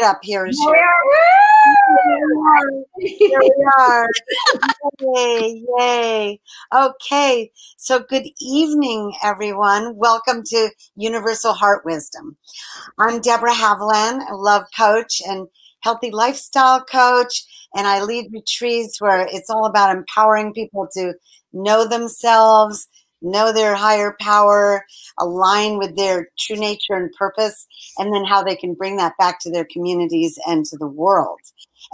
Up here, Here Shera. Here we are. Yay, yay. Okay, so good evening, everyone. Welcome to Universal Heart Wisdom. I'm Deborah Haviland, a love coach and healthy lifestyle coach, and I lead retreats where it's all about empowering people to know themselves, know their higher power, align with their true nature and purpose, and then how they can bring that back to their communities and to the world.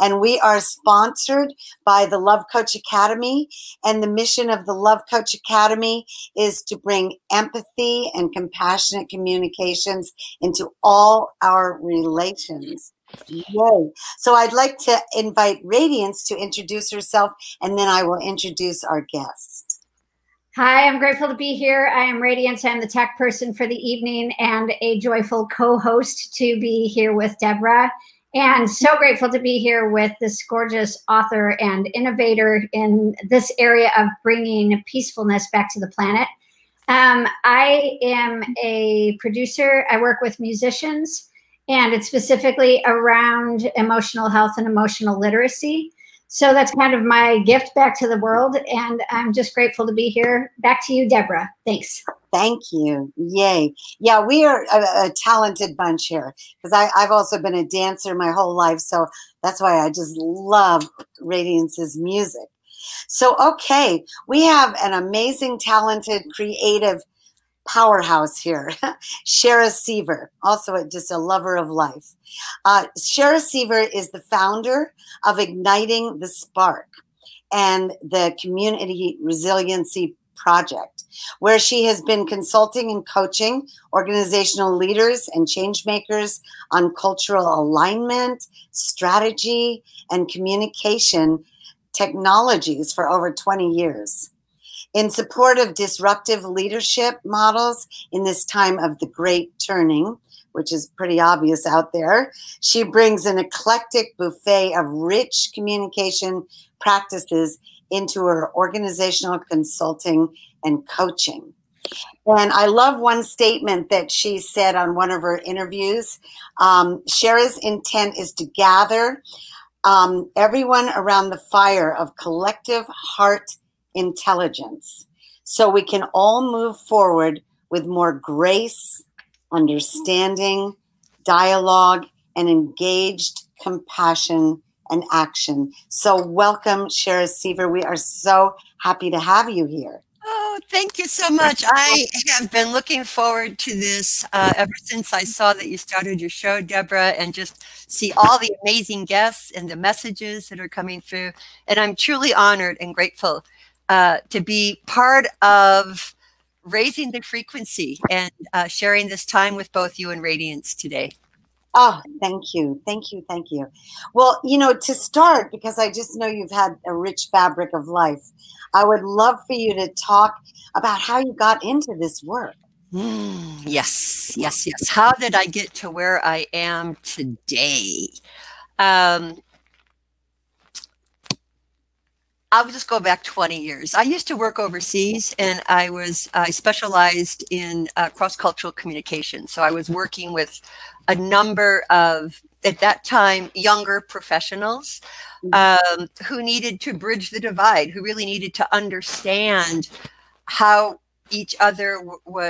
And we are sponsored by the Love Coach Academy, and the mission of the Love Coach Academy is to bring empathy and compassionate communications into all our relations. Yay. So I'd like to invite Radiance to introduce herself, and then I will introduce our guest. Hi, I'm grateful to be here. I am Radiance. I'm the tech person for the evening and a joyful co-host to be here with Deborah. And so grateful to be here with this gorgeous author and innovator in this area of bringing peacefulness back to the planet. I am a producer. I work with musicians, and it's specifically around emotional health and emotional literacy. So that's kind of my gift back to the world, and I'm just grateful to be here. Back to you, Deborah. Thanks. Thank you. Yay. Yeah, we are a talented bunch here because I've also been a dancer my whole life, so that's why I just love Radiance's music. So, okay, we have an amazing, talented, creative powerhouse here, Shera Sever, also just a lover of life. Shera Sever is the founder of Igniting the Spark and the Community Resiliency Project, where she has been consulting and coaching organizational leaders and change makers on cultural alignment, strategy, and communication technologies for over 20 years. In support of disruptive leadership models in this time of the great turning, which is pretty obvious out there, she brings an eclectic buffet of rich communication practices into her organizational consulting and coaching. And I love one statement that she said on one of her interviews. Shera's intent is to gather everyone around the fire of collective heart intelligence so we can all move forward with more grace, understanding, dialogue, and engaged compassion and action. So welcome, Shera Sever. We are so happy to have you here. Oh, thank you so much. I have been looking forward to this ever since I saw that you started your show, Deborah, and just see all the amazing guests and the messages that are coming through. And I'm truly honored and grateful to be part of raising the frequency and sharing this time with both you and Radiance today. Oh, thank you. Thank you. Thank you. Well, you know, to start, because I just know you've had a rich fabric of life, I would love for you to talk about how you got into this work. Yes. How did I get to where I am today? I'll just go back 20 years. I used to work overseas, and I specialized in cross-cultural communication. So I was working with a number of, at that time, younger professionals who needed to bridge the divide, who really needed to understand how each other,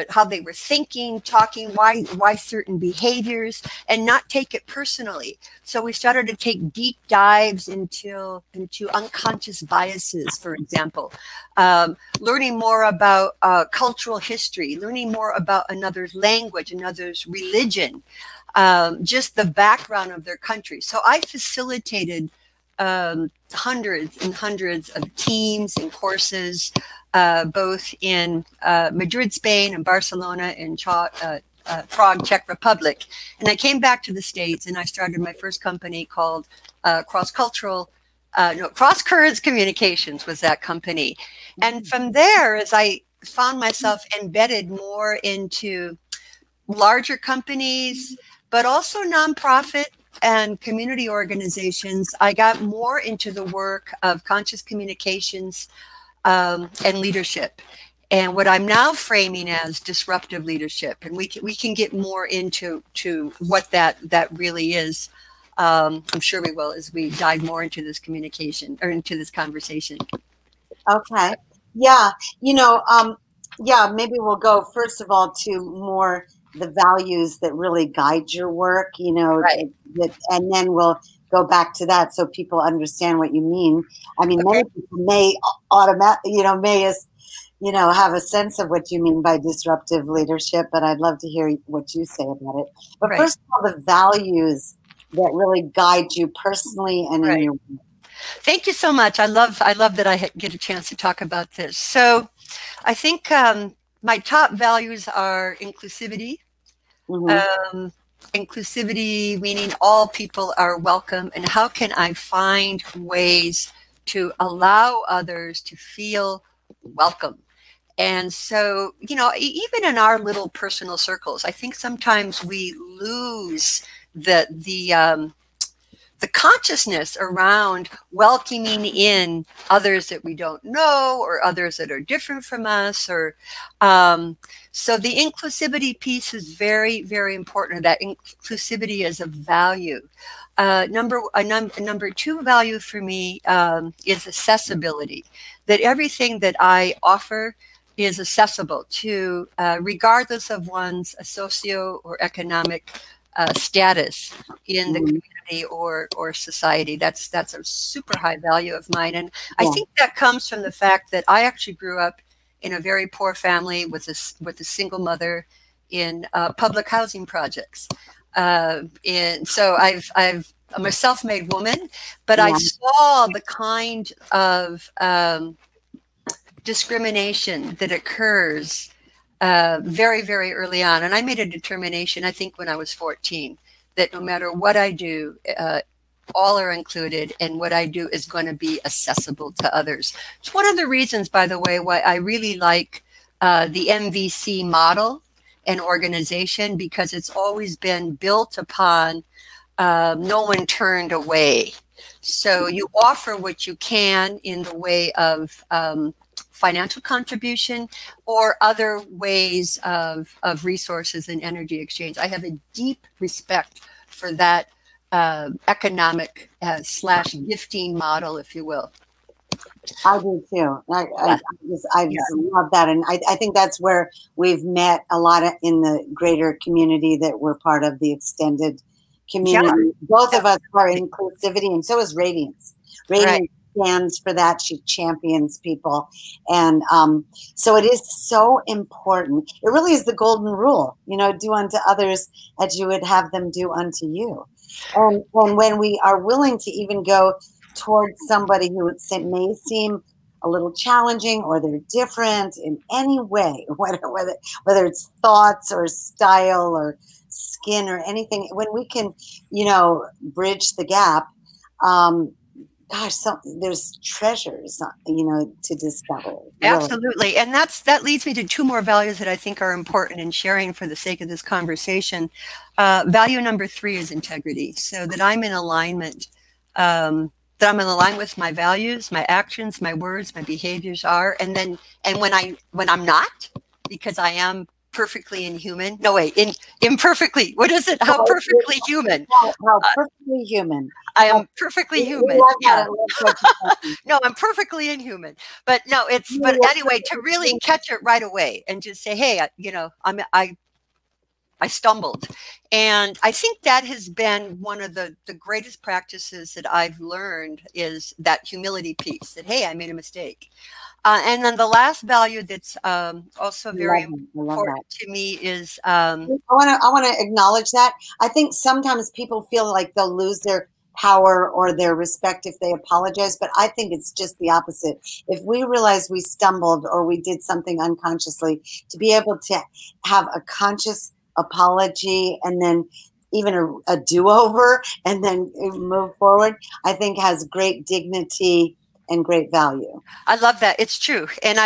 how they were thinking, talking, why certain behaviors, and not take it personally. So we started to take deep dives into unconscious biases, for example, learning more about cultural history, learning more about another's language, another's religion, just the background of their country. So I facilitated hundreds and hundreds of teams and courses, both in Madrid, Spain, and Barcelona, and Prague, Czech Republic. And I came back to the States, and I started my first company called Cross Currents Communications was that company. And from there, as I found myself embedded more into larger companies, but also nonprofit and community organizations, I got more into the work of conscious communications and leadership, and what I'm now framing as disruptive leadership. And we can get more into what that really is. I'm sure we will as we dive more into this communication or into this conversation. Okay. Yeah. You know, yeah, maybe we'll go first of all to more the values that really guide your work, you know, Right. and then we'll go back to that so people understand what you mean. I mean, Okay. many people may have a sense of what you mean by disruptive leadership, but I'd love to hear what you say about it. But Right. first of all, the values that really guide you personally and in Right. your work. Thank you so much. I love that I get a chance to talk about this. So I think my top values are inclusivity. Inclusivity meaning all people are welcome, and how can I find ways to allow others to feel welcome? And so, you know, even in our little personal circles, I think sometimes we lose the consciousness around welcoming in others that we don't know or others that are different from us. Or so the inclusivity piece is very, very important. That inclusivity is a value. Number two value for me is accessibility. That everything that I offer is accessible to, regardless of one's socio or economic status in the community or society. That's a super high value of mine, and I think that comes from the fact that I actually grew up in a very poor family with a single mother in public housing projects, and so I'm a self-made woman, but I saw the kind of discrimination that occurs very, very early on. And I made a determination, I think when I was 14, that no matter what I do, all are included, and what I do is going to be accessible to others. It's one of the reasons, by the way, why I really like the MVC model and organization, because it's always been built upon no one turned away. So you offer what you can in the way of financial contribution or other ways of resources and energy exchange. I have a deep respect for that economic / gifting model, if you will. I do too. I just love that. And I think that's where we've met a lot in the greater community that we're part of, the extended community. Both of us are inclusivity, and so is Radiance. Radiance stands for that. She champions people. And so it is so important. It really is the golden rule, you know, do unto others as you would have them do unto you. And when we are willing to even go towards somebody who may seem a little challenging or they're different in any way, whether it's thoughts or style or skin or anything, when we can, you know, bridge the gap, there's treasures, you know, to discover. Really. Absolutely. And that leads me to two more values that I think are important in sharing for the sake of this conversation. Value number 3 is integrity. So that I'm in alignment, with my values, my actions, my words, my behaviors are. And when I'm not, because I am perfectly inhuman. No, wait, imperfectly. What is it? How perfectly human? How perfectly human. I am perfectly human. Yeah. No, I'm perfectly inhuman. But no, but anyway, to really catch it right away and just say, hey, you know, I stumbled. And I think that has been one of the greatest practices that I've learned, is that humility piece, that, hey, I made a mistake. And then the last value that's also very important to me is I want to acknowledge that. I think sometimes people feel like they'll lose their power or their respect if they apologize, but I think it's just the opposite. If we realize we stumbled or we did something unconsciously, to be able to have a conscious apology and then even a do-over and then move forward, I think has great dignity and great value. I love that. It's true. And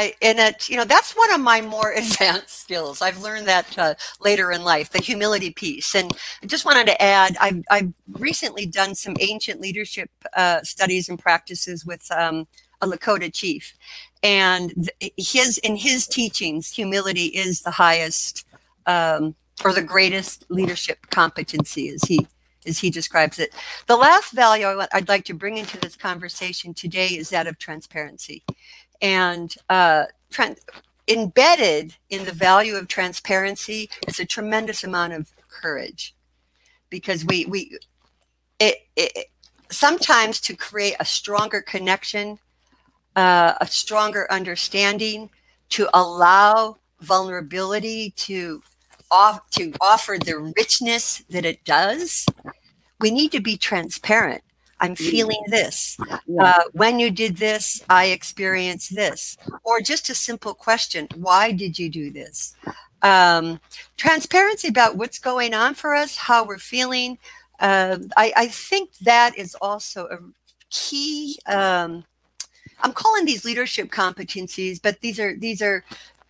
you know, that's one of my more advanced skills. I've learned that later in life, the humility piece. And I just wanted to add, I've recently done some ancient leadership studies and practices with a Lakota chief. And in his teachings, humility is the highest or the greatest leadership competency, as as he describes it. The last value I'd like to bring into this conversation today is that of transparency. And embedded in the value of transparency is a tremendous amount of courage, because sometimes to create a stronger connection, a stronger understanding, to allow vulnerability to offer the richness that it does, we need to be transparent. I'm feeling this. When you did this, I experienced this. Or just a simple question, why did you do this? Transparency about what's going on for us, how we're feeling. I think that is also a key. I'm calling these leadership competencies, but these are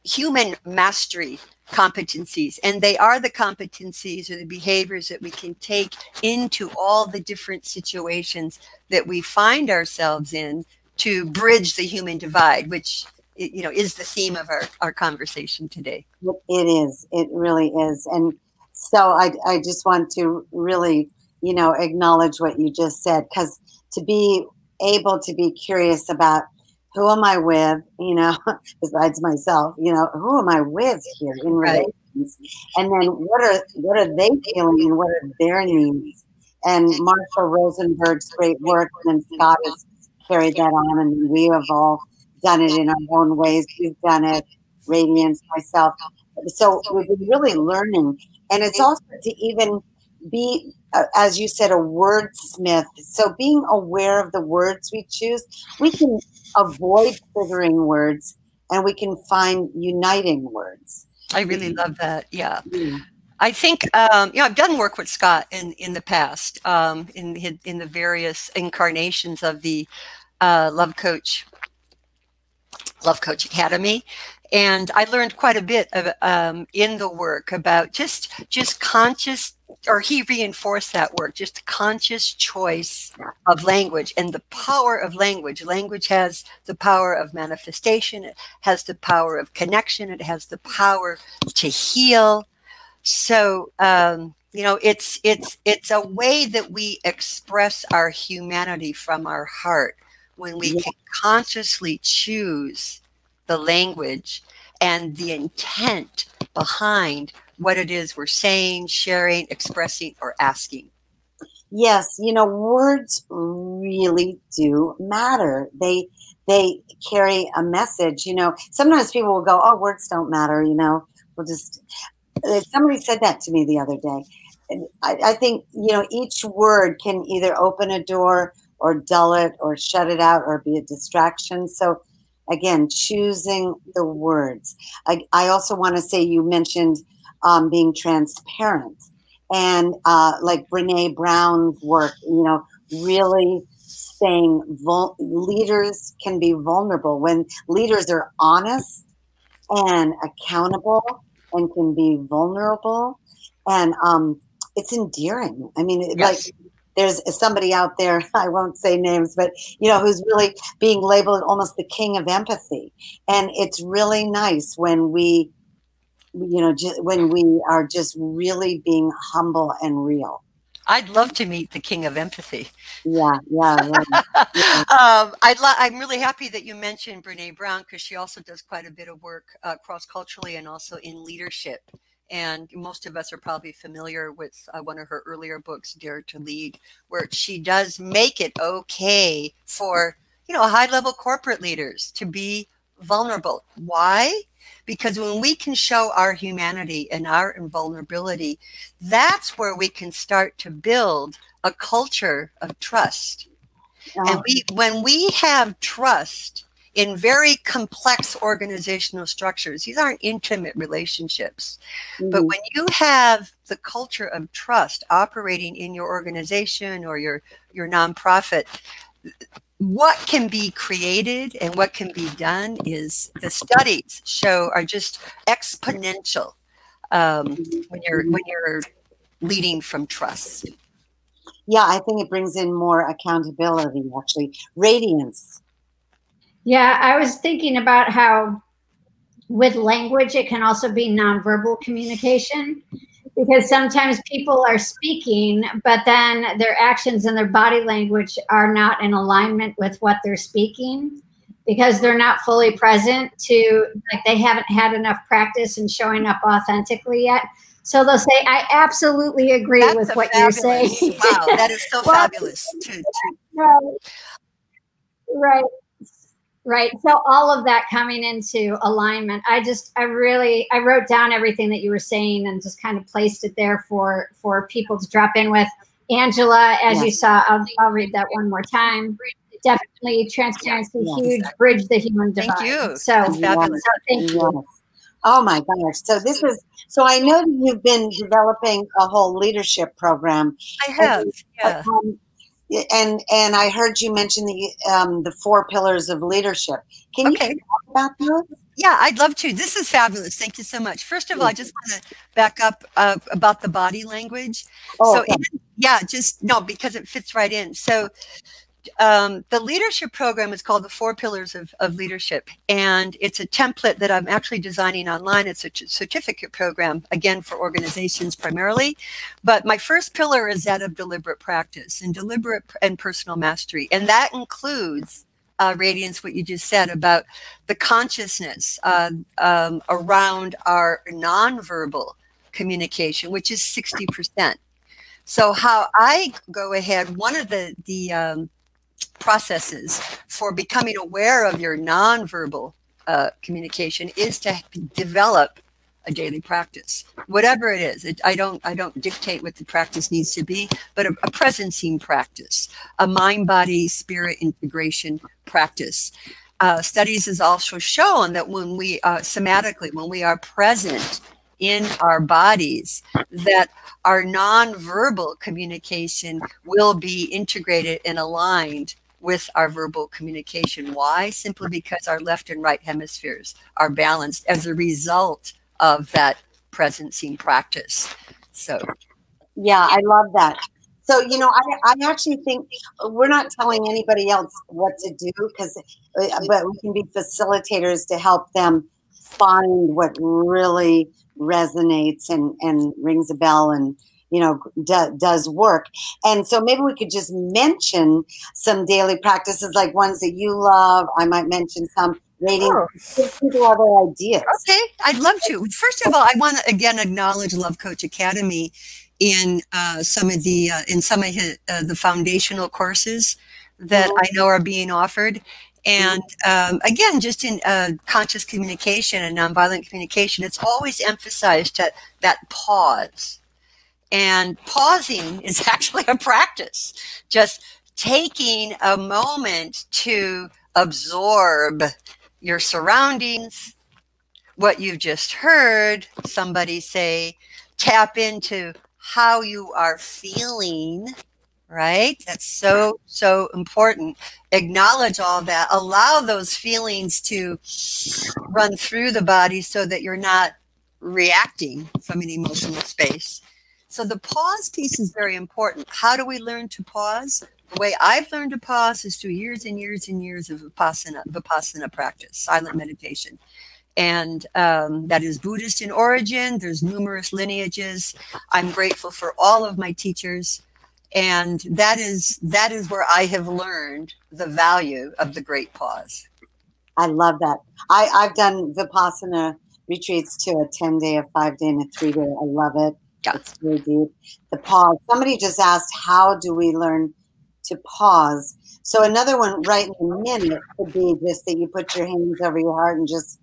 human mastery competencies, and they are the competencies or the behaviors that we can take into all the different situations that we find ourselves in to bridge the human divide, which is the theme of our conversation today. It is. It really is. And so I just want to really, acknowledge what you just said, because to be able to be curious about who am I with, besides myself, who am I with here in relations? And then what are they feeling and what are their needs? And Marshall Rosenberg's great work, and then Scott has carried that on, and we have all done it in our own ways. We've done it, Radiance, myself. So we've been really learning. And it's also to even be, as you said, a wordsmith. So being aware of the words we choose, we can avoid triggering words, and we can find uniting words. I really love that. Yeah. I think, I've done work with Scott in the past, in the various incarnations of the Love Coach Academy. And I learned quite a bit of, in the work about just conscious, or he reinforced that work, just conscious choice of language and the power of language. Language has the power of manifestation. It has the power of connection. It has the power to heal. So, it's a way that we express our humanity from our heart when we can consciously choose the language and the intent behind what it is we're saying, sharing, expressing, or asking. Yes, words really do matter. They carry a message. Sometimes people will go, "Oh, words don't matter." We'll just. Somebody said that to me the other day. I think each word can either open a door or dull it or shut it out or be a distraction. So again, choosing the words. I also want to say, you mentioned being transparent, and like Brene Brown's work, really saying leaders can be vulnerable when leaders are honest and accountable and can be vulnerable, and it's endearing. I mean, like there's somebody out there, I won't say names, but who's really being labeled almost the king of empathy, and it's really nice when we, when we are just really being humble and real. I'd love to meet the king of empathy. Yeah. I'm really happy that you mentioned Brene Brown, because she also does quite a bit of work cross-culturally and also in leadership. And most of us are probably familiar with one of her earlier books, Dare to Lead, where she does make it okay for, high-level corporate leaders to be vulnerable. Why? Because when we can show our humanity and our invulnerability, that's where we can start to build a culture of trust. And when we have trust in very complex organizational structures, these aren't intimate relationships, but when you have the culture of trust operating in your organization or your nonprofit, what can be created and what can be done is, the studies show, are just exponential when you're leading from trust. Yeah, I think it brings in more accountability, actually. Radiance. Yeah, I was thinking about how with language, it can also be nonverbal communication. because sometimes people are speaking, but then their actions and their body language are not in alignment with what they're speaking, because they're not fully present to, like, they haven't had enough practice in showing up authentically yet. So they'll say, I absolutely agree with what you're saying. Wow, that is so fabulous. Right. Right. So all of that coming into alignment, I wrote down everything that you were saying and just kind of placed it there for people to drop in with. Angela, as you saw, I'll read that one more time. Definitely transparency, huge, bridge the human divide. Thank you. So that's fabulous. So thank you. Oh my gosh. So I know that you've been developing a whole leadership program. I have. Yeah. And I heard you mention the 4 pillars of leadership. Can you talk about those? Yeah, I'd love to. This is fabulous. Thank you so much. First of all, I just want to back up about the body language. Because it fits right in. So the leadership program is called the 4 Pillars of Leadership, and it's a template that I'm actually designing online. It's a certificate program, again, for organizations primarily. But my first pillar is that of deliberate practice and deliberate and personal mastery. And that includes, Radiance, what you just said about the consciousness around our nonverbal communication, which is 60%. So how I go ahead, one of the processes for becoming aware of your nonverbal communication is to develop a daily practice, whatever it is. I don't dictate what the practice needs to be, but a presencing practice, a mind-body spirit integration practice. Studies has also shown that when we somatically, when we are present in our bodies, that our nonverbal communication will be integrated and aligned with our verbal communication. Why? Simply because our left and right hemispheres are balanced as a result of that presencing practice. So, yeah, I love that. So, I actually think we're not telling anybody else what to do, but we can be facilitators to help them find what really resonates and rings a bell and does work. And so maybe we could just mention some daily practices, like ones that you love. I might mention some give people other ideas. Okay, I'd love to. First of all, I want to again acknowledge Love Coach Academy in some of the foundational courses that I know are being offered. And again, just in conscious communication and nonviolent communication, it's always emphasized that pause. And pausing is actually a practice. Just taking a moment to absorb your surroundings, what you've just heard somebody say, tap into how you are feeling, right? That's so, so important. Acknowledge all that. Allow those feelings to run through the body so that you're not reacting from an emotional space. So the pause piece is very important. How do we learn to pause? The way I've learned to pause is through years and years and years of Vipassana practice, silent meditation. And that is Buddhist in origin. There's numerous lineages. I'm grateful for all of my teachers. And that is where I have learned the value of the great pause. I love that. I've done Vipassana retreats too, a 10-day, a 5-day, and a 3-day. I love it. Yeah. It's really deep. The pause. Somebody just asked, how do we learn to pause? So another one right in a minute could be just that you put your hands over your heart and just.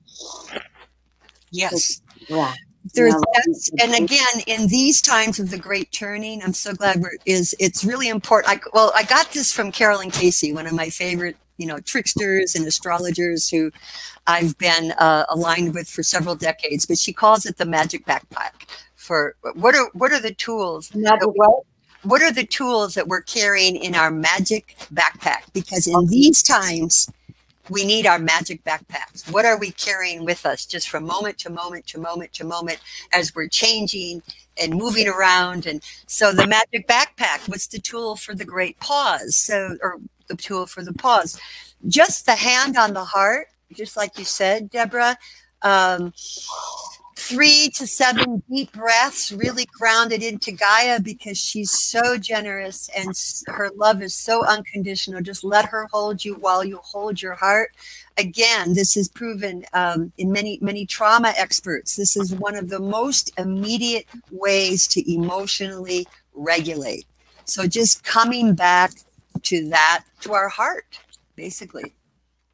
Yes. Yeah. And again, in these times of the great turning, I'm so glad it's really important. I got this from Carolyn Casey, one of my favorite, tricksters and astrologers who I've been aligned with for several decades, but she calls it the magic backpack. For what are the tools? What are the tools that we're carrying in our magic backpack? Because in these times, we need our magic backpacks. What are we carrying with us just from moment to moment to moment to moment as we're changing and moving around? And so the magic backpack, what's the tool for the great pause? Or the tool for the pause? Just the hand on the heart, just like you said, Deborah. 3 to 7 deep breaths, really grounded into Gaia, because she's so generous and her love is so unconditional. Just let her hold you while you hold your heart. Again, this is proven in many trauma experts. This is one of the most immediate ways to emotionally regulate. So just coming back to that, to our heart, basically.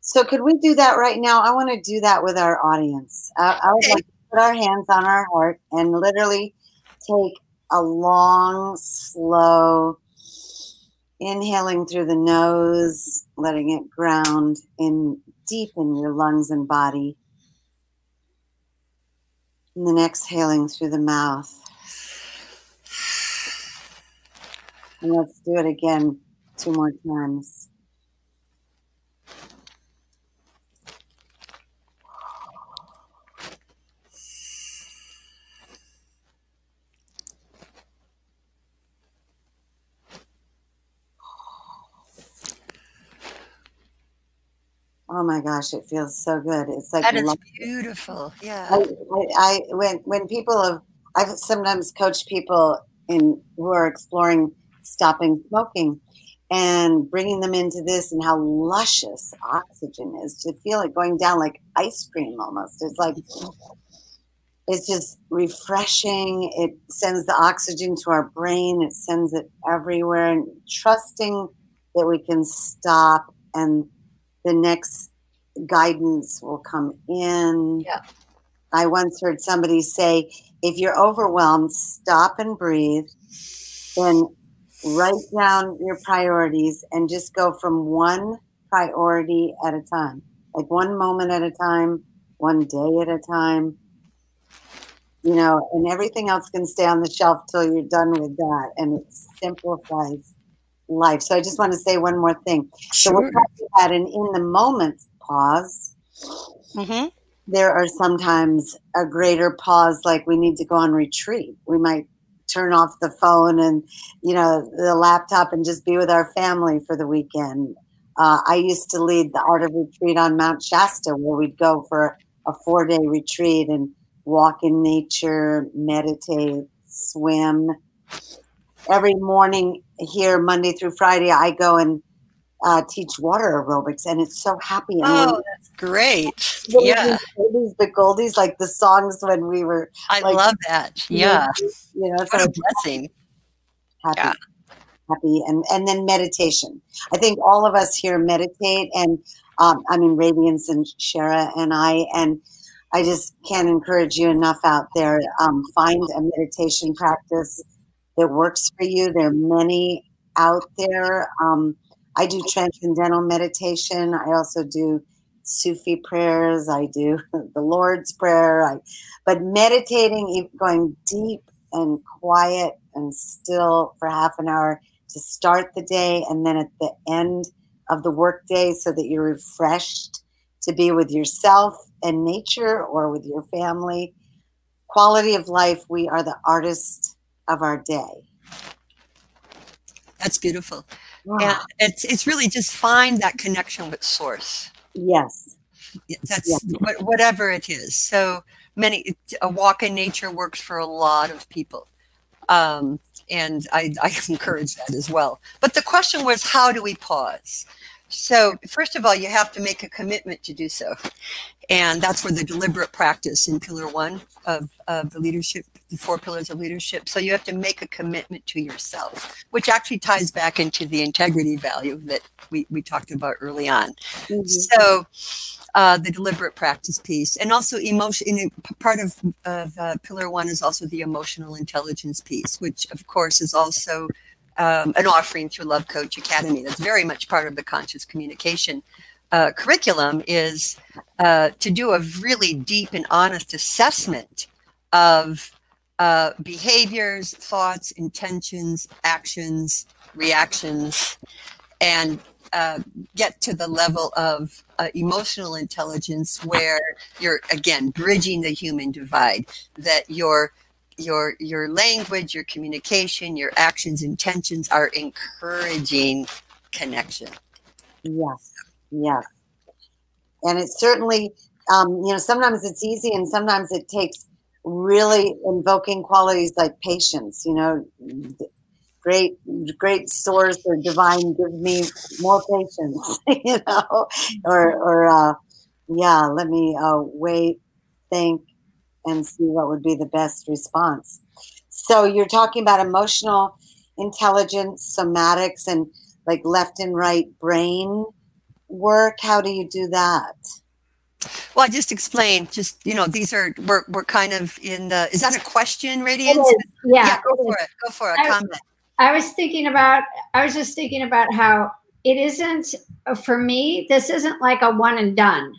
So could we do that right now? I want to do that with our audience. I would like to put our hands on our heart and literally take a long, slow inhaling through the nose, letting it ground in deep in your lungs and body. And then exhaling through the mouth. And let's do it again 2 more times. Oh my gosh, it feels so good. It's like that is beautiful. Yeah. When people I've sometimes coached people who are exploring stopping smoking and bringing them into this, and how luscious oxygen is, to feel it going down like ice cream almost. It's like, it's just refreshing. It sends the oxygen to our brain. It sends it everywhere, and trusting that we can stop and the next guidance will come in. Yeah. I once heard somebody say, if you're overwhelmed, stop and breathe, then write down your priorities and just go from one priority at a time, like one moment at a time, one day at a time, you know, and everything else can stay on the shelf till you're done with that. And it simplifies life. So I just want to say one more thing. Sure. So we're talking about an in the moment pause. Mm-hmm. There are sometimes a greater pause, like we need to go on retreat. We might turn off the phone and, you know, the laptop and just be with our family for the weekend. I used to lead the Art of Retreat on Mount Shasta, where we'd go for a 4-day retreat and walk in nature, meditate, swim. Every morning here, Monday through Friday, I go and teach water aerobics, and it's so happy. And that's great. Yeah. Oldies but goldies, like the songs when we were. I love that. Yeah. You know, what a blessing. Happy. Yeah. Happy. And then meditation. I think all of us here meditate, and I mean, Radiance and Shera and I just can't encourage you enough out there. Find a meditation practice that works for you. There are many out there. I do transcendental meditation. I also do Sufi prayers. I do the Lord's Prayer. But meditating, going deep and quiet and still for half an hour to start the day, and then at the end of the workday, so that you're refreshed to be with yourself and nature or with your family. Quality of life. We are the artists of our day. That's beautiful. Yeah. And it's really just find that connection with source. Yes. That's whatever it is. So a walk in nature works for a lot of people. And I encourage that as well. But the question was, how do we pause? So first of all, you have to make a commitment to do so. And that's where the deliberate practice in Pillar 1 of the leadership, the 4 pillars of leadership. So you have to make a commitment to yourself, which actually ties back into the integrity value that we talked about early on. Mm-hmm. So the deliberate practice piece, and also emotion. Part of Pillar 1 is also the emotional intelligence piece, which of course is also an offering through Love Coach Academy. That's very much part of the conscious communication curriculum, is to do a really deep and honest assessment of behaviors, thoughts, intentions, actions, reactions, and get to the level of emotional intelligence, where you're, again, bridging the human divide, that your language, your communication, your actions, intentions are encouraging connection. Yes. Yes. And it's certainly, you know, sometimes it's easy and sometimes it takes really invoking qualities like patience, you know, great source or divine, give me more patience, you know, or yeah, let me wait, think, and see what would be the best response. So you're talking about emotional intelligence, somatics, and like left and right brain work. How do you do that? Well, I just explained, just, you know, these are, we're kind of in the, is that a question, It Radiance? is. Yeah, Yeah, go for it. Go for a comment. I was just thinking about how it isn't, for me, this isn't like a one and done.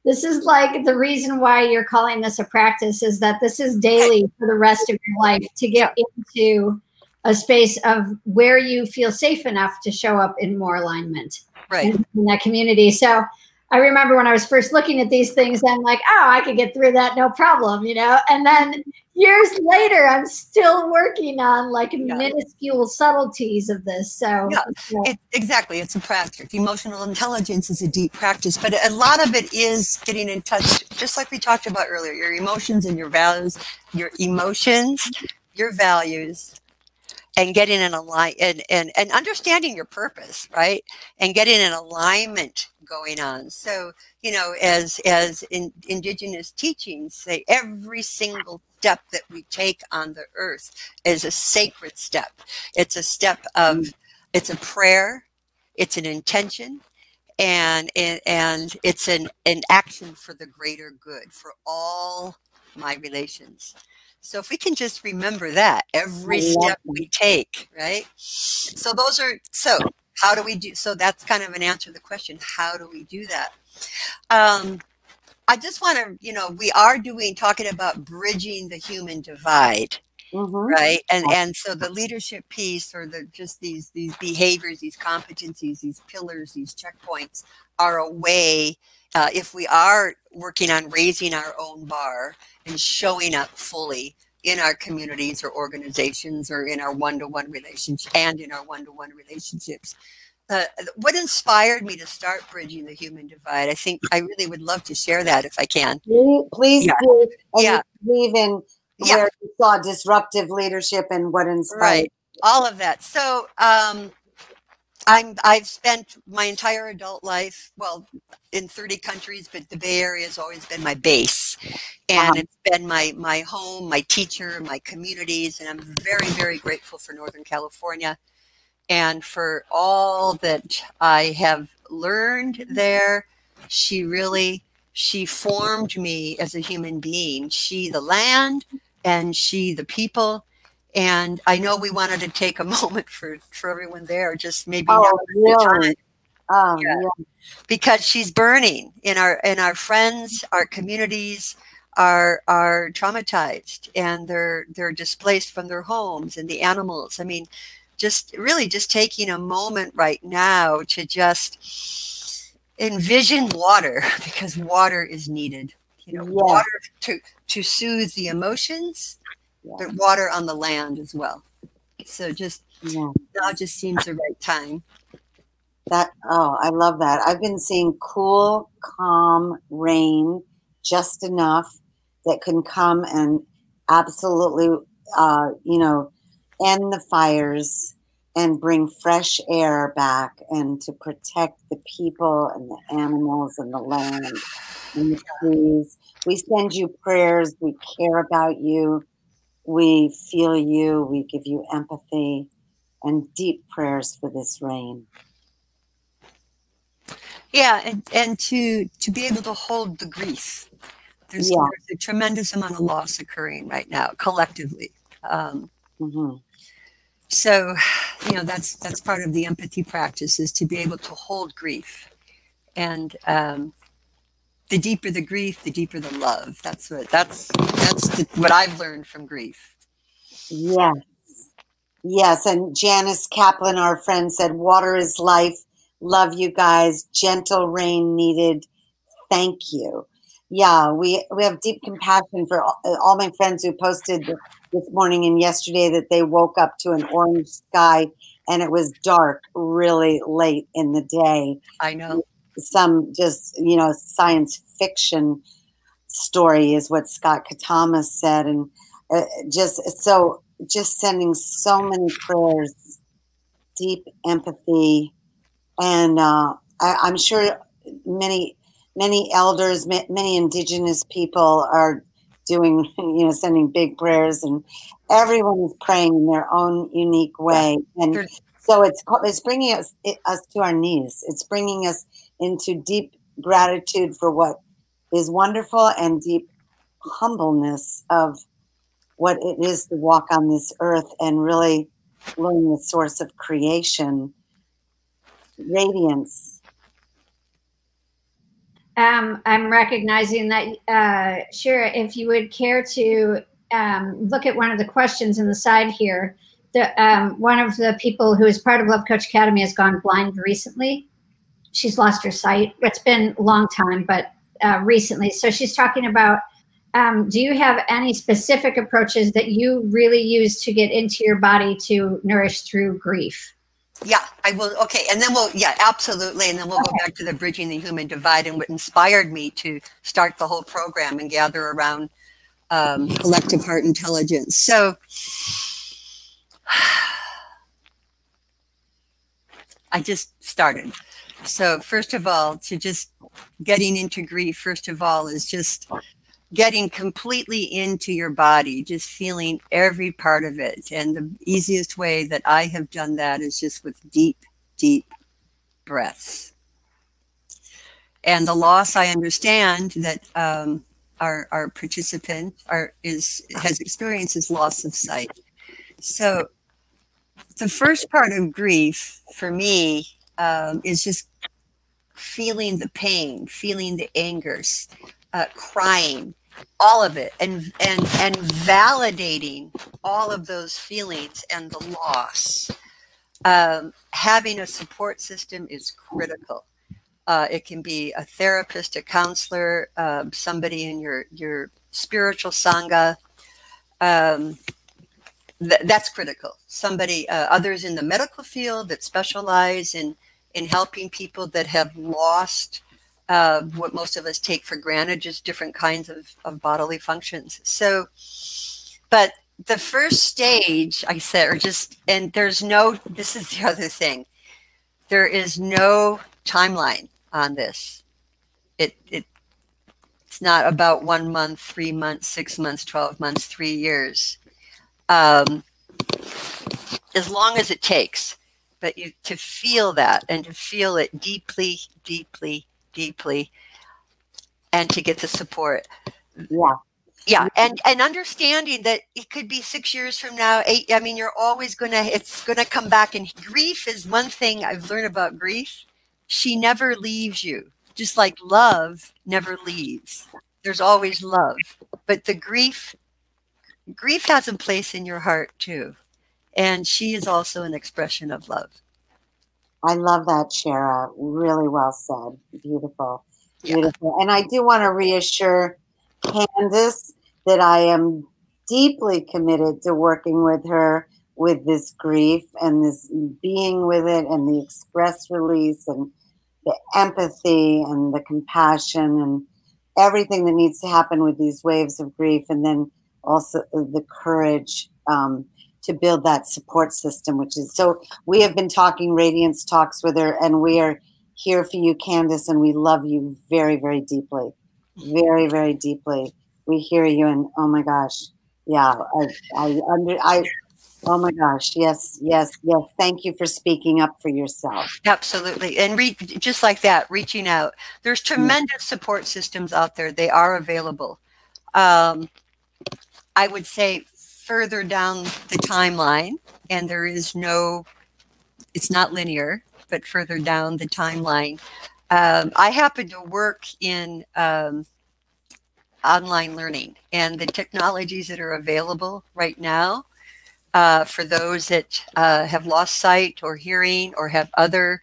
This is like the reason why you're calling this a practice is that this is daily for the rest of your life to get into a space of where you feel safe enough to show up in more alignment in that community. So I remember when I was first looking at these things, I'm like, oh, I could get through that, no problem, you know? And then years later, I'm still working on like minuscule subtleties of this. So exactly. It's a practice. Emotional intelligence is a deep practice, but a lot of it is getting in touch, just like we talked about earlier, your emotions and your values, your emotions, your values, and getting in alignment and understanding your purpose, right? And getting an alignment going on. So, you know, as indigenous teachings say, every single step that we take on the earth is a sacred step. It's a step of, it's a prayer, it's an intention, and it's an action for the greater good, for all my relations. So if we can just remember that every step we take, right? So those are, so how do we do, so that's kind of an answer to the question, how do we do that? I just want to, you know, we are talking about bridging the human divide, right? And so the leadership piece, or just these behaviors, these competencies, these pillars, these checkpoints are a way, if we are working on raising our own bar and showing up fully in our communities or organizations or in our one-to-one relationships and in our one-to-one relationships. What inspired me to start bridging the human divide? I think I really would love to share that if I can. Please do. And believe in where you saw disruptive leadership and what inspired. All of that. So I've spent my entire adult life, well, in 30 countries, but the Bay Area has always been my base. And it's been my home, my teacher, my communities, and I'm very, very grateful for Northern California and for all that I have learned there. She formed me as a human being. She, the land, and she, the people. And I know we wanted to take a moment for everyone there, just maybe really? Because she's burning in our friends, our communities are traumatized, and they're displaced from their homes, and the animals. I mean, just really just taking a moment right now to just envision water, because water is needed. You know, water to soothe the emotions, but water on the land as well. So just now just seems the right time. I love that. I've been seeing cool, calm rain, just enough that can come and absolutely, you know, end the fires and bring fresh air back, and to protect the people and the animals and the land and the trees. We send you prayers. We care about you. We feel you. We give you empathy and deep prayers for this rain. Yeah, and to be able to hold the grief. There's a tremendous amount of loss occurring right now, collectively. So, you know, that's part of the empathy practice, is to be able to hold grief. And the deeper the grief, the deeper the love. That's what I've learned from grief. Yes. And Janice Kaplan, our friend, said, water is life. Love you guys. Gentle rain needed. Thank you. Yeah, we have deep compassion for all my friends who posted this morning and yesterday that they woke up to an orange sky and it was dark really late in the day. I know. Some just, you know, science fiction story, is what Scott Katama said, and just sending so many prayers, deep empathy, and I'm sure many elders, many indigenous people are doing, sending big prayers, and everyone is praying in their own unique way. And so it's bringing us to our knees. It's bringing us into deep gratitude for what is wonderful and deep humbleness of what it is to walk on this earth and really learn the source of creation, radiance. I'm recognizing that, Shera, if you would care to look at one of the questions in the side here. One of the people who is part of Love Coach Academy has gone blind recently. She's lost her sight. It's been a long time, but recently. So she's talking about, do you have any specific approaches that you really use to get into your body to nourish through grief? Yeah, I will. Okay. And then yeah, absolutely. And then we'll go back to the Bridging the Human Divide and what inspired me to start the whole program and gather around collective heart intelligence. So I just started. So first of all, to just getting into grief, first of all, is just getting completely into your body, just feeling every part of it. And the easiest way that I have done that is just with deep, deep breaths. And the loss, I understand that our participant has experienced is loss of sight. So the first part of grief for me is just feeling the pain, feeling the angers, crying, all of it, and validating all of those feelings and the loss. Having a support system is critical. It can be a therapist, a counselor, somebody in your spiritual sangha. That's critical. Somebody, others in the medical field that specialize in helping people that have lost what most of us take for granted, just different kinds of bodily functions. So, but the first stage, I said, and this is the other thing, there is no timeline on this. It's not about 1 month, 3 months, 6 months, 12 months, 3 years. As long as it takes, but to feel that and to feel it deeply, deeply, deeply, and to get the support. Yeah. And understanding that it could be 6 years from now, 8. I mean, it's gonna come back. And grief is one thing I've learned about grief. She never leaves you, just like love never leaves. There's always love, but the grief has a place in your heart too. And she is also an expression of love. I love that, Shera. Really well said. Beautiful. Beautiful. Yeah. And I do want to reassure Candace that I am deeply committed to working with her with this grief and this being with it and the express release and the empathy and the compassion and everything that needs to happen with these waves of grief, and then also the courage to build that support system, which is so. We have been talking Radiance Talks with her, and we are here for you, Candace, and we love you very, very deeply. Very, very deeply. We hear you, and oh my gosh. Yeah, oh my gosh. Yes. Thank you for speaking up for yourself. Absolutely. And just like that, reaching out. There's tremendous support systems out there. They are available. I would say further down the timeline, and it's not linear, but further down the timeline. I happen to work in online learning, and the technologies that are available right now for those that have lost sight or hearing or have other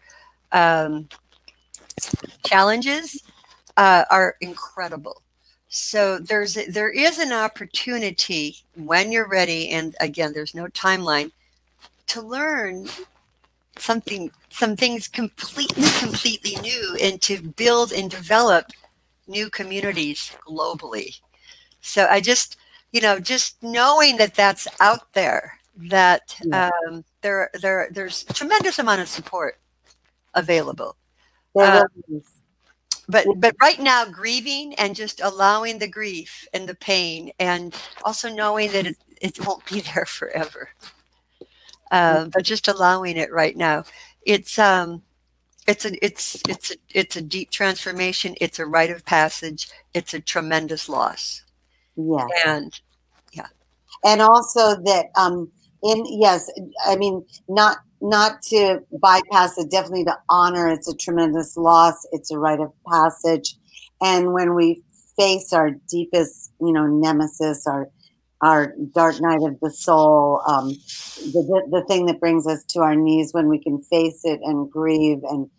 challenges are incredible. So there is an opportunity when you're ready, and again, there's no timeline, to learn some things completely new, and to build and develop new communities globally. So I just, just knowing that that's out there, that there's a tremendous amount of support available. But right now, grieving and just allowing the grief and the pain, and also knowing that it won't be there forever. But just allowing it right now, it's a deep transformation. It's a rite of passage. It's a tremendous loss. Yeah. And also that I mean, not to bypass it, definitely to honor. It's a tremendous loss. It's a rite of passage. And when we face our deepest, nemesis, our dark night of the soul, the thing that brings us to our knees, when we can face it and grieve and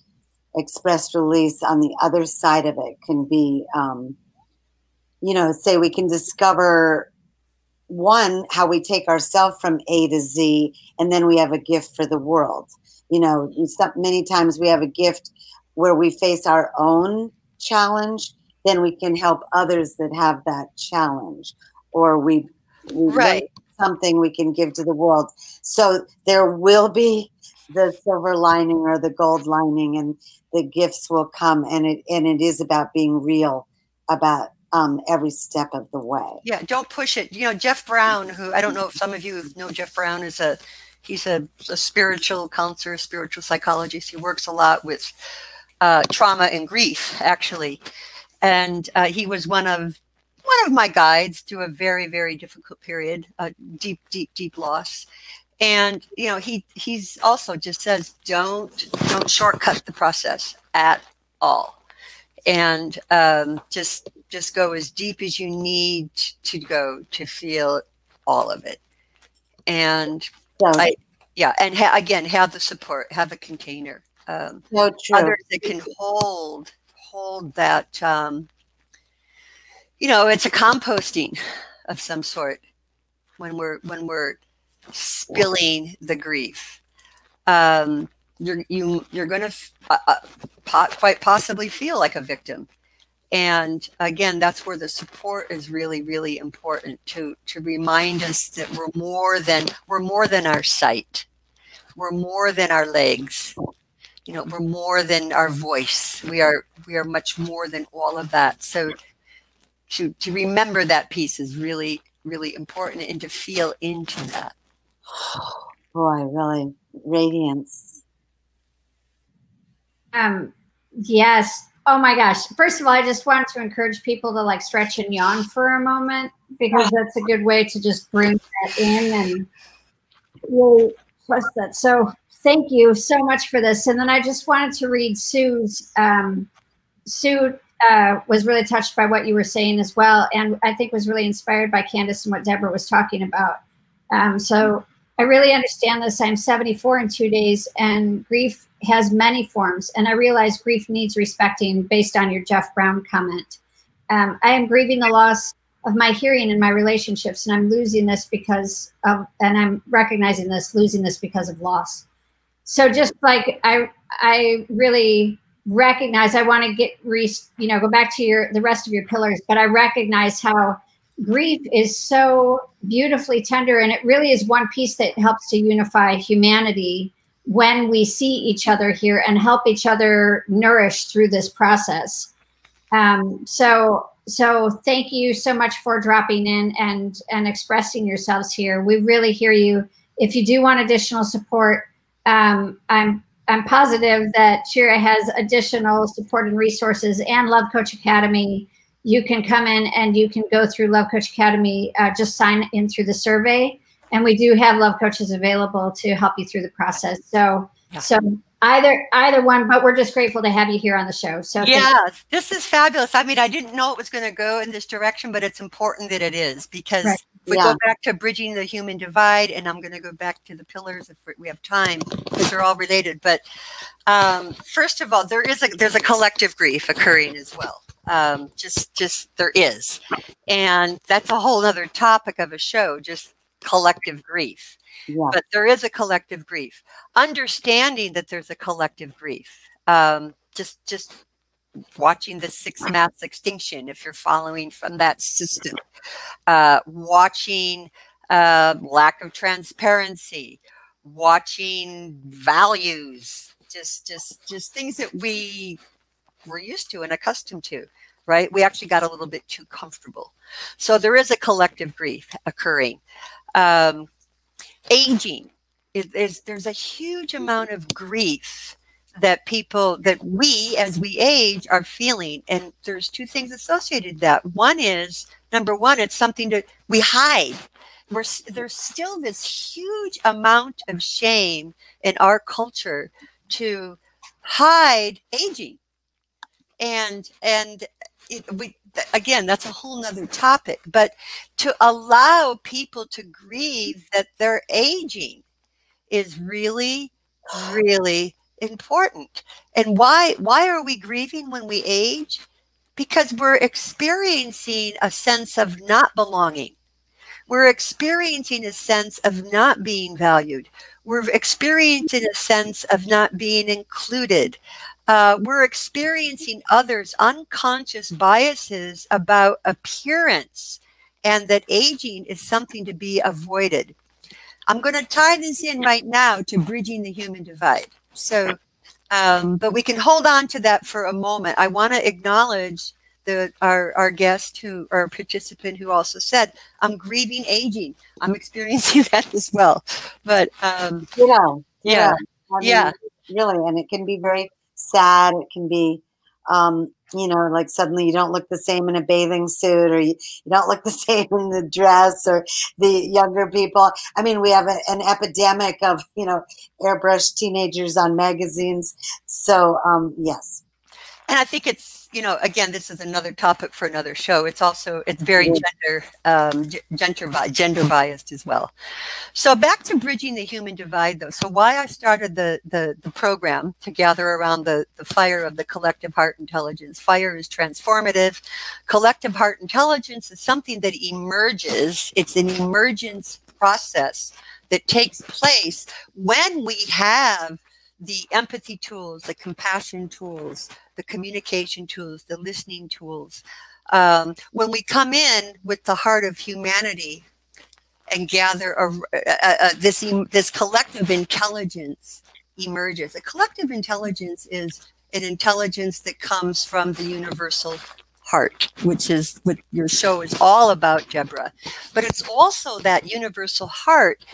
express release on the other side of it, can be, say we can discover, one, how we take ourselves from A to Z, and then we have a gift for the world. Many times we have a gift where we face our own challenge, then we can help others that have that challenge, or we learn something we can give to the world. So there will be the silver lining or the gold lining, and the gifts will come, and it is about being real about every step of the way. Yeah, don't push it. Jeff Brown, who I don't know if some of you know, Jeff Brown he's a spiritual counselor, spiritual psychologist. He works a lot with trauma and grief, actually, and he was one of my guides through a very, very difficult period, deep loss. And he's also just says don't shortcut the process at all. And just go as deep as you need to go to feel all of it. And again, have the support, have a container, others that can hold that. It's a composting of some sort when we're spilling the grief. You're going to quite possibly feel like a victim. And again, that's where the support is really, really important, to remind us that we're more than our sight. We're more than our legs. We're more than our voice. We are much more than all of that. So to remember that piece is really, really important, and to feel into that. Boy, really, radiance. Yes. Oh my gosh. First of all, I just wanted to encourage people to stretch and yawn for a moment, because that's a good way to just bring that in and really trust that. So thank you so much for this. And then I just wanted to read Sue's. Sue was really touched by what you were saying as well, and I think was really inspired by Candace and what Deborah was talking about. So I really understand this. I'm 74 in 2 days, and grief has many forms. And I realize grief needs respecting based on your Jeff Brown comment. I am grieving the loss of my hearing in my relationships, and I'm losing this and I'm recognizing losing this because of loss. So just I really recognize, I want to go back to the rest of your pillars, but I recognize how grief is so beautifully tender, and it really is one piece that helps to unify humanity when we see each other here and help each other nourish through this process. So thank you so much for dropping in and expressing yourselves here. We really hear you. If you do want additional support, I'm positive that Shera has additional support and resources, and Love Coach Academy. You can come in and you can go through Love Coach Academy, just sign in through the survey. And we do have love coaches available to help you through the process. So either one, but we're just grateful to have you here on the show. So yeah, this is fabulous. I mean, I didn't know it was going to go in this direction, but it's important that it is, because if we go back to bridging the human divide, and I'm going to go back to the pillars if we have time, because they're all related. But first of all, there's a collective grief occurring as well. Just there is, and that's a whole other topic of a show, just collective grief. Yeah. But there is a collective grief. Understanding that there's a collective grief, just watching the sixth mass extinction, if you're following from that system, watching lack of transparency, watching values, just things that we were used to and accustomed to, right? We actually got a little bit too comfortable. So there is a collective grief occurring. Aging, there's a huge amount of grief that we, as we age, are feeling. And there's two things associated with that. One is, number one, it's something that we hide. There's still this huge amount of shame in our culture to hide aging. And again, that's a whole nother topic, but to allow people to grieve that they're aging is really, really important. And why are we grieving when we age? Because we're experiencing a sense of not belonging. We're experiencing a sense of not being valued. We're experiencing a sense of not being included. We're experiencing others' unconscious biases about appearance, and that aging is something to be avoided. I'm going to tie this in right now to bridging the human divide. So, but we can hold on to that for a moment. I want to acknowledge our guest, our participant, who also said, "I'm grieving aging. I'm experiencing that as well." But yeah, really, and it can be very sad. It can be, like suddenly you don't look the same in a bathing suit, or you don't look the same in the dress, or the younger people. I mean, we have an epidemic of, airbrushed teenagers on magazines. So, yes. And I think it's, again, this is another topic for another show. It's very gender biased as well. So back to bridging the human divide, though. So why I started the program to gather around the fire of the collective heart intelligence. Fire is transformative. Collective heart intelligence is something that emerges. It's an emergence process that takes place when we have the empathy tools, the compassion tools, the communication tools, the listening tools. When we come in with the heart of humanity and gather this collective intelligence emerges. A collective intelligence is an intelligence that comes from the universal heart, which is what your show is all about, Deborah. But it's also that universal heart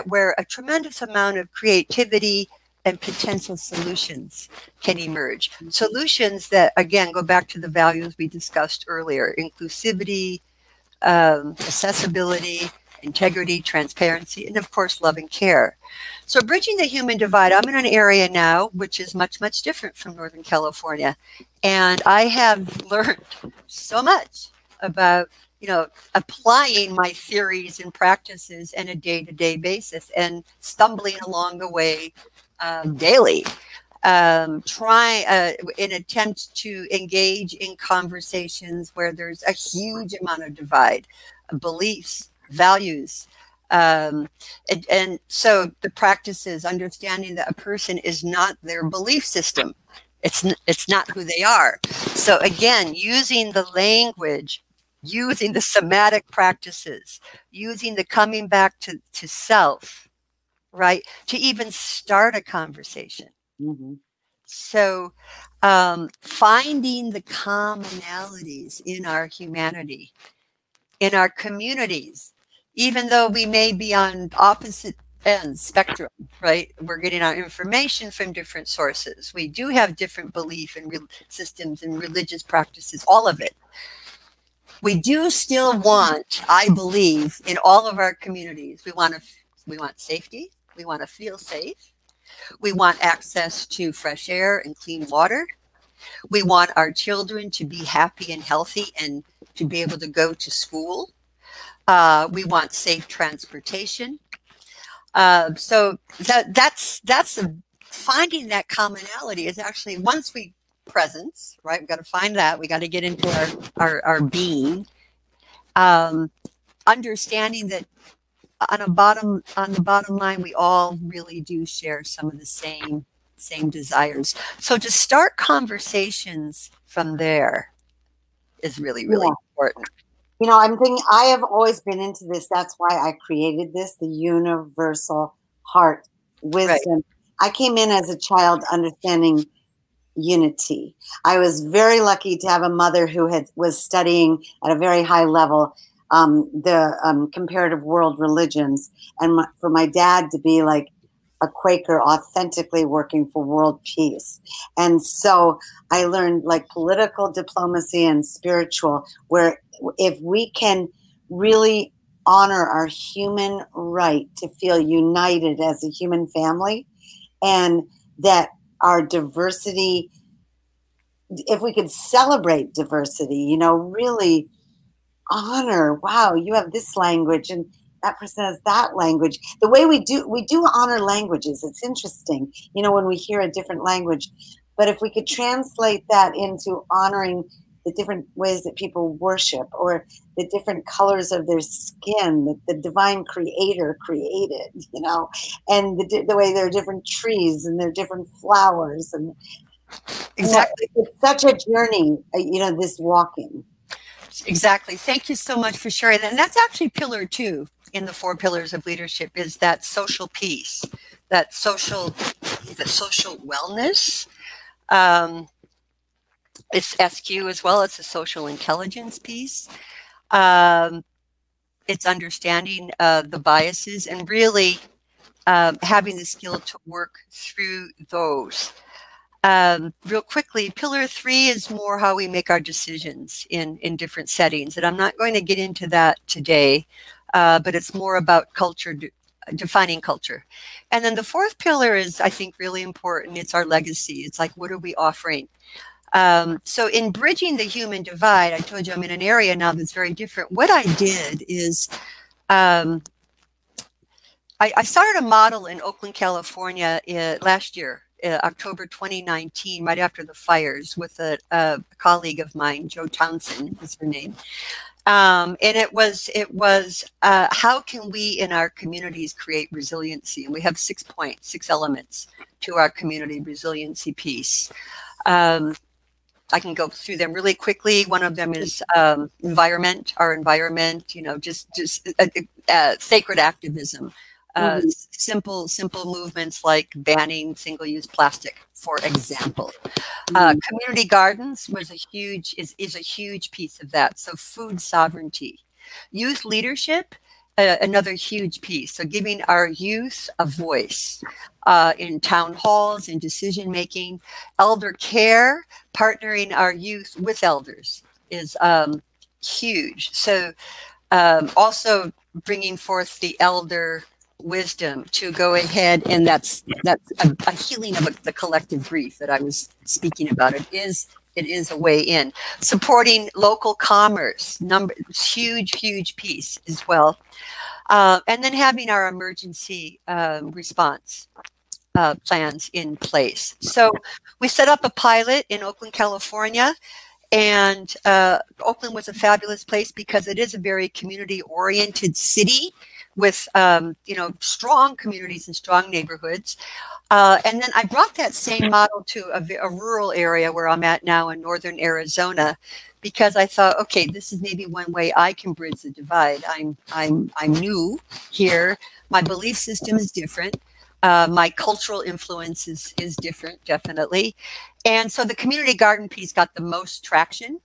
where a tremendous amount of creativity and potential solutions can emerge. Solutions that, again, go back to the values we discussed earlier: inclusivity, accessibility, integrity, transparency, and of course, love and care. So bridging the human divide, I'm in an area now which is much, much different from Northern California. And I have learned so much about, applying my theories and practices on a day-to-day basis, and stumbling along the way daily, in attempt to engage in conversations where there's a huge amount of divide, beliefs, values. And so the practice is understanding that a person is not their belief system. It's not who they are. So again, using the language, using the somatic practices, using the coming back to self, right, to even start a conversation. Mm-hmm. So finding the commonalities in our humanity, in our communities, even though we may be on opposite ends spectrum, right? We're getting our information from different sources. We do have different belief and systems and religious practices, all of it. We do still want, I believe, in all of our communities, we want safety. We want to feel safe. We want access to fresh air and clean water. We want our children to be happy and healthy and to be able to go to school. We want safe transportation. So that's finding that commonality is actually, once we presence, right? We've got to find that. We got to get into our being. Understanding that on the bottom line, we all really do share some of the same same desires. So to start conversations from there is really, really important. You know, I'm thinking, I have always been into this. That's why I created this, the universal heart wisdom. Right. I came in as a child understanding unity. I was very lucky to have a mother who was studying at a very high level the comparative world religions, and for my dad to be like a Quaker authentically working for world peace. And so I learned like political diplomacy and spiritual, where if we can really honor our human right to feel united as a human family, and that our diversity, if we could celebrate diversity, you know, really honor, wow, you have this language and that person has that language. The way we do honor languages. It's interesting, you know, when we hear a different language. But if we could translate that into honoring the different ways that people worship, or the different colors of their skin that the divine creator created, you know, and the way there are different trees and there are different flowers. And exactly. It's such a journey, you know, this walking. Exactly. Thank you so much for sharing that. And that's actually pillar 2 in the 4 pillars of leadership, is that social peace, that social wellness. It's SQ as well. It's a social intelligence piece. It's understanding the biases and really having the skill to work through those. Real quickly, pillar 3 is more how we make our decisions in different settings. And I'm not going to get into that today, but it's more about culture, defining culture. And then the 4th pillar is, I think, really important. It's our legacy. It's like, what are we offering? So in bridging the human divide, I told you I'm in an area now that's very different. What I did is I started a model in Oakland, California last year. October 2019, right after the fires, with a colleague of mine, Jo Townsend is her name. And it was how can we in our communities create resiliency? And we have 6 points, 6 elements to our community resiliency piece. I can go through them really quickly. One of them is environment, our environment, you know, just sacred activism. Simple movements like banning single-use plastic, for example. Community gardens is a huge piece of that. So food sovereignty, youth leadership, another huge piece. So giving our youth a voice in town halls, in decision making. Elder care, partnering our youth with elders is huge. So also bringing forth the elder wisdom to go ahead, and that's a healing of the collective grief that I was speaking about. It is a way in. Supporting local commerce, huge piece as well. And then having our emergency response plans in place. So we set up a pilot in Oakland, California. And Oakland was a fabulous place because it is a very community-oriented city with, you know, strong communities and strong neighborhoods. And then I brought that same model to a rural area where I'm at now in northern Arizona, because I thought, okay, this is maybe one way I can bridge the divide. I'm new here. My belief system is different. My cultural influence is different, definitely. And so the community garden piece got the most traction.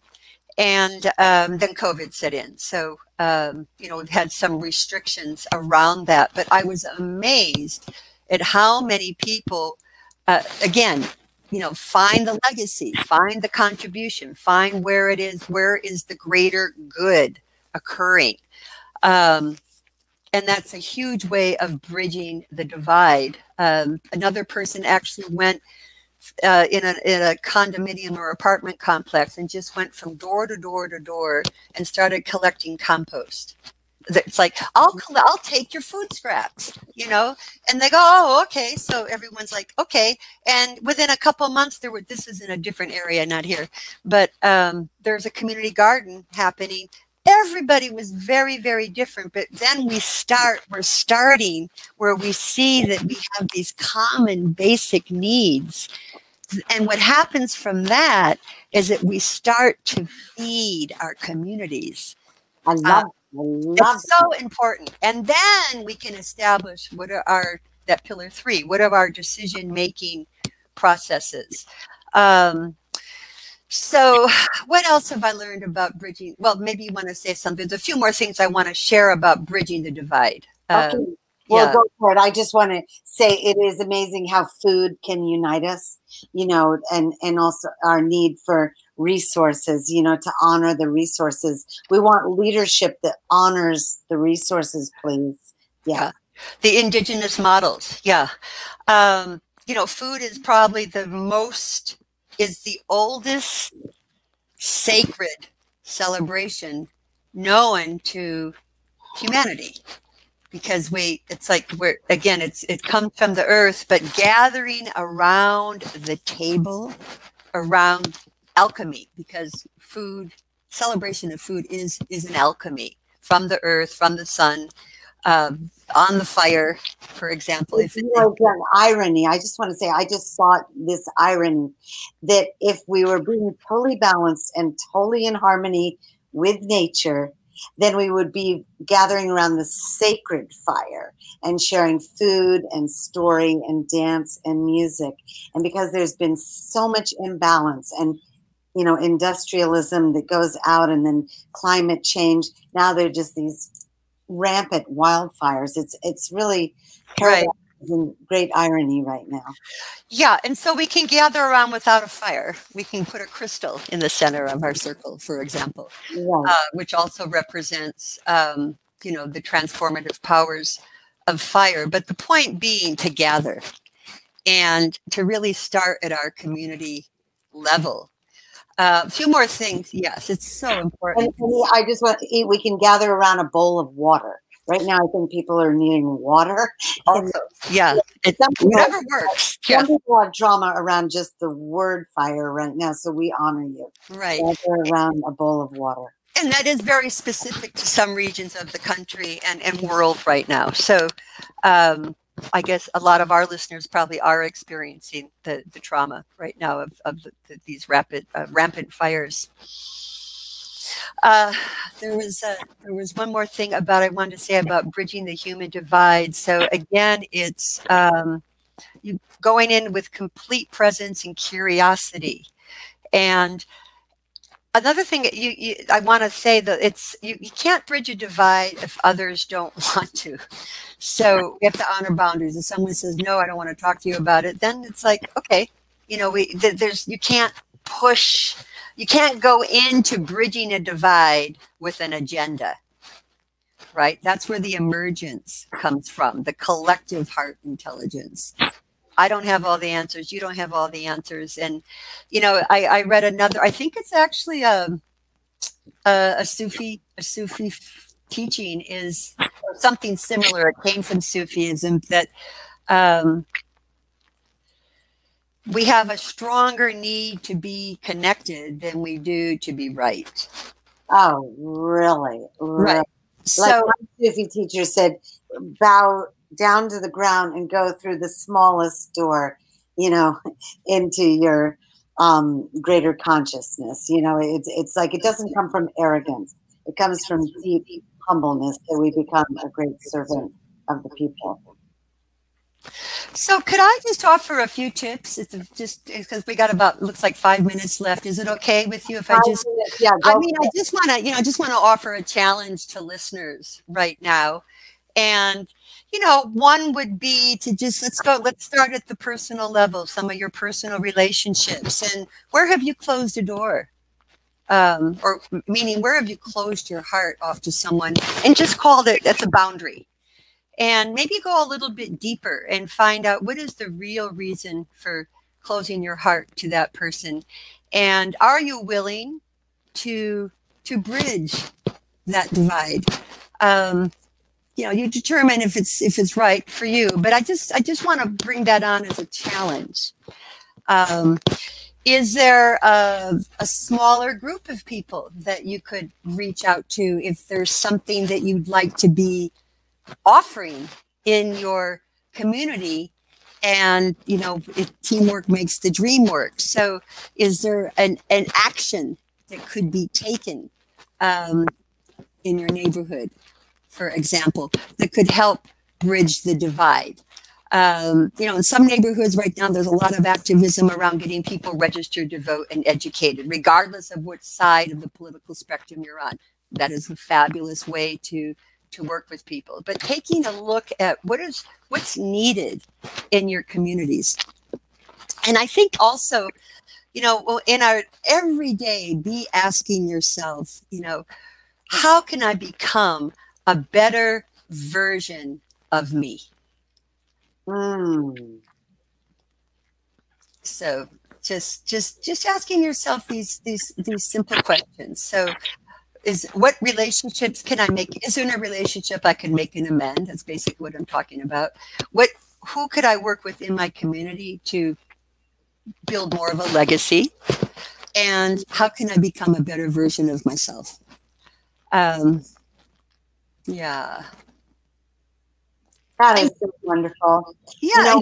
And then COVID set in. So, you know, we've had some restrictions around that. But I was amazed at how many people, again, you know, find the legacy, find the contribution, find where is the greater good occurring. And that's a huge way of bridging the divide. Another person actually went in a condominium or apartment complex and just went from door to door to door and started collecting compost. It's like, I'll take your food scraps, you know, and they go, oh, okay. So everyone's like, okay. And within a couple of months, this is in a different area, not here, but there's a community garden happening everybody was very, very different. But then we're starting where we see that we have these common basic needs. And what happens from that is that we start to feed our communities. I love It's so important. And then we can establish what are that pillar 3, what are our decision-making processes. So what else have I learned about bridging? Well, maybe you want to say something. There's a few more things I want to share about bridging the divide. Okay. Well, go for it. I just want to say it is amazing how food can unite us, you know, and also our need for resources, you know, to honor the resources. We want leadership that honors the resources, please. Yeah. The indigenous models. Yeah. You know, food is probably the oldest sacred celebration known to humanity. Because it comes from the earth, but gathering around the table, around alchemy, because celebration of food is an alchemy from the earth, from the sun, on the fire, for example. Again, irony. I just want to say, I just thought this irony that if we were being totally balanced and totally in harmony with nature, then we would be gathering around the sacred fire and sharing food and story and dance and music. And because there's been so much imbalance and, you know, industrialism that goes out, and then climate change, now they're just these rampant wildfires. It's really paradox and great irony right now. Yeah, and so we can gather around without a fire. We can put a crystal in the center of our circle, for example, which also represents, you know, the transformative powers of fire. But the point being to gather and to really start at our community level. A few more things. Yes, it's so important. And I just want to eat. We can gather around a bowl of water. Right now, I think people are needing water. Also, yeah, whatever works. Some people have drama around just the word fire right now, so we honor you. Right. Gather around a bowl of water. And that is very specific to some regions of the country and world right now. So I guess a lot of our listeners probably are experiencing the trauma right now of these rampant fires. There was one more thing I wanted to say about bridging the human divide. So again, it's you going in with complete presence and curiosity. And another thing I want to say that you can't bridge a divide if others don't want to. So we have to honor boundaries. If someone says, no, I don't want to talk to you about it, then it's like, okay, you know, you can't push. You can't go into bridging a divide with an agenda, right? That's where the emergence comes from, the collective heart intelligence. I don't have all the answers. You don't have all the answers. And, you know, I read another, I think it's actually a Sufi teaching is something similar. It came from Sufism that, we have a stronger need to be connected than we do to be right. Oh, really? Right. Like So my Sufi teacher said, bow down to the ground and go through the smallest door, you know, into your greater consciousness. You know, it's like it doesn't come from arrogance. It comes from deep humbleness that we become a great servant of the people. So could I just offer a few tips? It's just because we got about, looks like 5 minutes left. Is it okay with you if I just, I just want to, I just want to offer a challenge to listeners right now. And, one would be to just, let's start at the personal level, some of your personal relationships. And where have you closed a door? Or meaning, where have you closed your heart off to someone and just called it, that's a boundary. And maybe go a little bit deeper and find out what is the real reason for closing your heart to that person. And are you willing to bridge that divide? You determine if it's right for you. But I just want to bring that on as a challenge. Is there a smaller group of people that you could reach out to if there's something that you'd like to be offering in your community? And, you know, teamwork makes the dream work. So is there an action that could be taken in your neighborhood, for example, that could help bridge the divide? You know, in some neighborhoods right now, there's a lot of activism around getting people registered to vote and educated, regardless of which side of the political spectrum you're on. That is a fabulous way to work with people. But taking a look at what's needed in your communities. And I think also, you know, in our everyday, be asking yourself, you know, how can I become a better version of me? So just asking yourself these simple questions. So what relationships can I make? Is there a relationship I can make an amend? That's basically what I'm talking about. Who could I work with in my community to build more of a legacy? And how can I become a better version of myself? Yeah. That is so wonderful. Yeah, you know,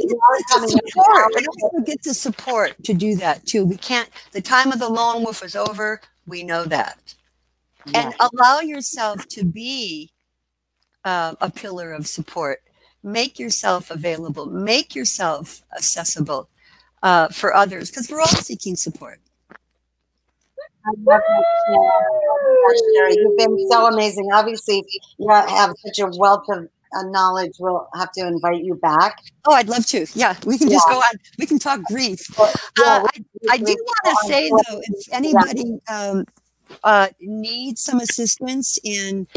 and also get the support to do that too. We can't, the time of the lone wolf is over. We know that. Yeah. And allow yourself to be a pillar of support. Make yourself available. Make yourself accessible for others, because we're all seeking support. I love that, Shera. You've been so amazing. Obviously, you have such a wealth of knowledge. We'll have to invite you back. Oh, I'd love to. Yeah, we can just go on. We can talk grief. I do want to say, though, if anybody needs some assistance in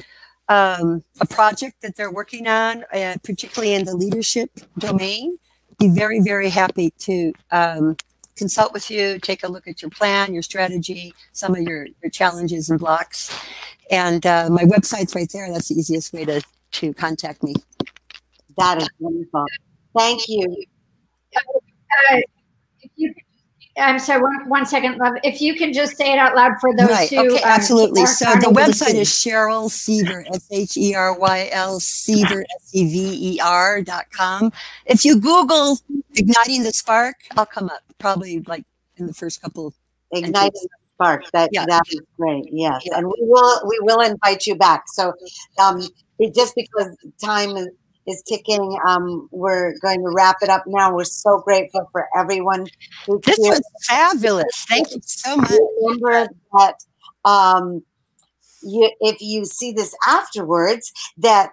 a project that they're working on, particularly in the leadership domain, be very, very happy to consult with you, take a look at your plan, your strategy, some of your challenges and blocks. And my website's right there. That's the easiest way to contact me. That is wonderful. Thank you. I'm sorry, one second, love. If you can just say it out loud for those who... Okay, absolutely. So the website is Shera Sever, SHERYL, Sever, SEVER.com. If you Google Igniting the Spark, I'll come up, probably like in the first couple. Igniting the Spark, that is great, yes. Yeah. And we will invite you back. So just because time is ticking, we're going to wrap it up now. We're so grateful for everyone who's here. This was fabulous. Thank you so much. Remember that if you see this afterwards, that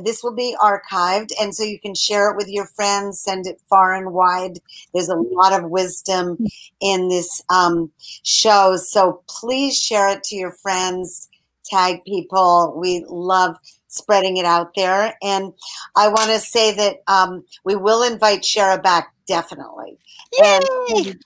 this will be archived, and so you can share it with your friends, send it far and wide. There's a lot of wisdom in this show, so please share it to your friends, tag people. We love spreading it out there. And I want to say that we will invite Shera back, definitely. Yay! And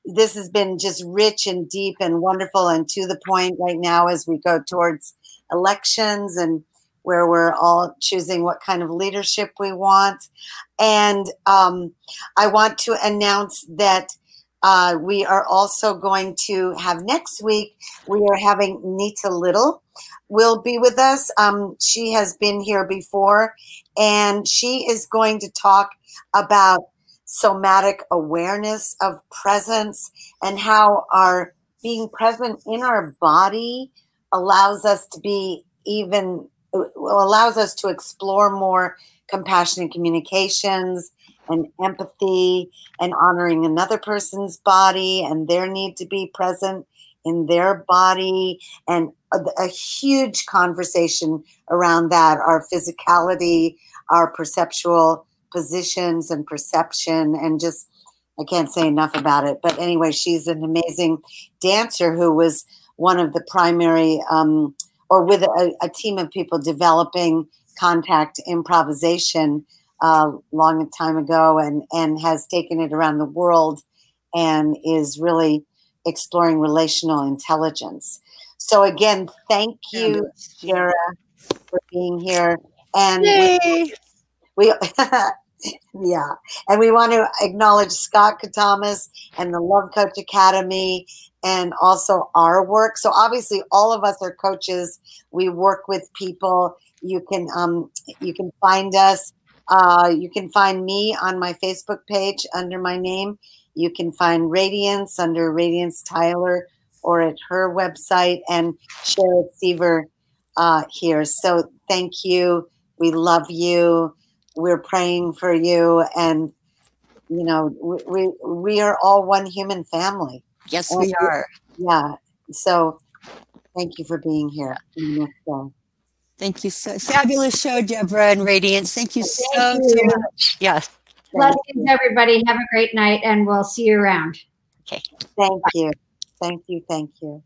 this has been just rich and deep and wonderful and to the point right now as we go towards elections and where we're all choosing what kind of leadership we want. And I want to announce that we are also going to have next week, we are having Nita Little will be with us. She has been here before, and she is going to talk about somatic awareness of presence and how our being present in our body allows us to be allows us to explore more compassionate communications and empathy and honoring another person's body and their need to be present in their body, and a huge conversation around that, our physicality, our perceptual positions and perception, and just, I can't say enough about it. But anyway, she's an amazing dancer who was one of the primary, or with a team of people developing contact improvisation long time ago, and has taken it around the world and is really exploring relational intelligence. So again, thank you, Shera, for being here. And we Yeah. And we want to acknowledge Scott Katamas and the Love Coach Academy and also our work. So obviously all of us are coaches. We work with people. You can find us. You can find me on my Facebook page under my name. You can find Radiance under Radiance Tyler or at her website, and Shera Sever here. So thank you. We love you. We're praying for you, and you know, we are all one human family. Yes, we are. Yeah. So thank you for being here. Thank you. So fabulous show, Deborah and Radiance. Thank you so much. Yes. Blessings, everybody. Have a great night, and we'll see you around. Okay. Thank you. Thank you. Thank you.